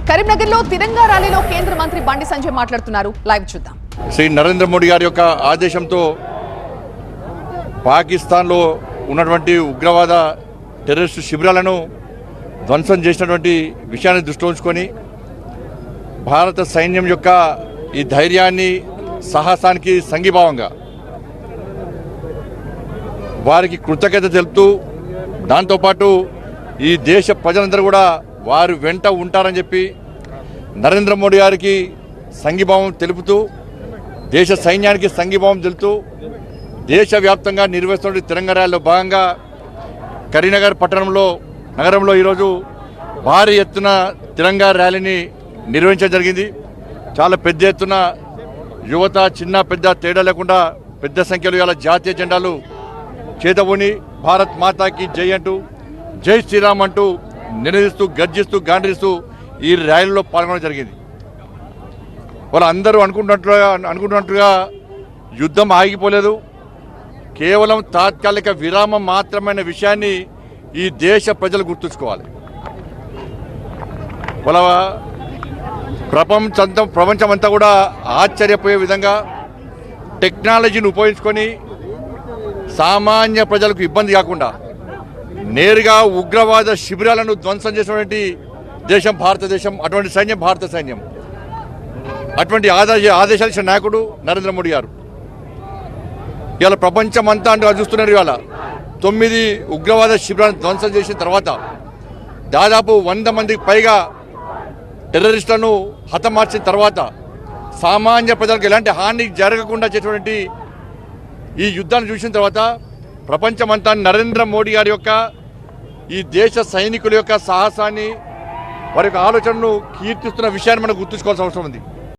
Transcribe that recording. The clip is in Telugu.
కరీంనగర్లో తిరంగా ర్యాలీలో కేంద్ర మంత్రి బండి సంజయ్ మాట్లాడుతున్నారు. లైవ్ చూద్దాం. శ్రీ నరేంద్ర మోడీ గారి యొక్క ఆదేశంతో పాకిస్తాన్లో ఉన్నటువంటి ఉగ్రవాద టెర్రరిస్టు శిబిరాలను ధ్వంసం చేసినటువంటి విషయాన్ని దృష్టిలో ఉంచుకొని భారత సైన్యం యొక్క ఈ ధైర్యాన్ని సాహసానికి సంఘీభావంగా వారికి కృతజ్ఞత తెలుపుతూ దాంతోపాటు ఈ దేశ ప్రజలందరూ కూడా వారు వెంట ఉంటారని చెప్పి నరేంద్ర మోడీ గారికి సంఘీభావం తెలుపుతూ దేశ సైన్యానికి సంఘీభావం తెలుపుతూ దేశవ్యాప్తంగా నిర్వహిస్తున్న తిరంగా ర్యాలీలో భాగంగా కరీంనగర్ నగరంలో ఈరోజు భారీ ఎత్తున తిరంగా ర్యాలీని నిర్వహించడం జరిగింది. చాలా పెద్ద ఎత్తున యువత చిన్న పెద్ద తేడా లేకుండా పెద్ద సంఖ్యలో ఇలా జాతీయ జెండాలు చేతబూని భారత్ మాతాకి జై అంటూ జై శ్రీరామ్ అంటూ నినదిస్తూ గర్జిస్తూ గాండ్రిస్తూ ఈ ర్యాలీలో పాల్గొనడం జరిగింది. వాళ్ళందరూ అనుకుంటున్నట్టుగా యుద్ధం ఆగిపోలేదు, కేవలం తాత్కాలిక విరామం మాత్రమైన విషయాన్ని ఈ దేశ ప్రజలు గుర్తుంచుకోవాలి. వాళ్ళ ప్రపంచమంతా కూడా ఆశ్చర్యపోయే విధంగా టెక్నాలజీని ఉపయోగించుకొని సామాన్య ప్రజలకు ఇబ్బంది కాకుండా నేరుగా ఉగ్రవాద శిబిరాలను ధ్వంసం చేసినటువంటి దేశం భారతదేశం. అటువంటి సైన్యం భారత సైన్యం. అటువంటి ఆదేశాలు ఇచ్చిన నాయకుడు నరేంద్ర మోడీ గారు. ఇవాళ ప్రపంచమంతా అంటూ చూస్తున్నారు. ఇవాళ 9 ఉగ్రవాద శిబిరాలను ధ్వంసం చేసిన తర్వాత దాదాపు 100 మందికి పైగా టెర్రరిస్టులను హతమార్చిన తర్వాత సామాన్య ప్రజలకు ఎలాంటి హాని జరగకుండా చేసినటువంటి ఈ యుద్ధాన్ని చూసిన తర్వాత ప్రపంచమంతా నరేంద్ర మోడీ గారి యొక్క ఈ దేశ సైనికుల యొక్క సాహసాన్ని వారి యొక్క ఆలోచనను కీర్తిస్తున్న విషయాన్ని మనం గుర్తుంచుకోవాల్సిన అవసరం ఉంది.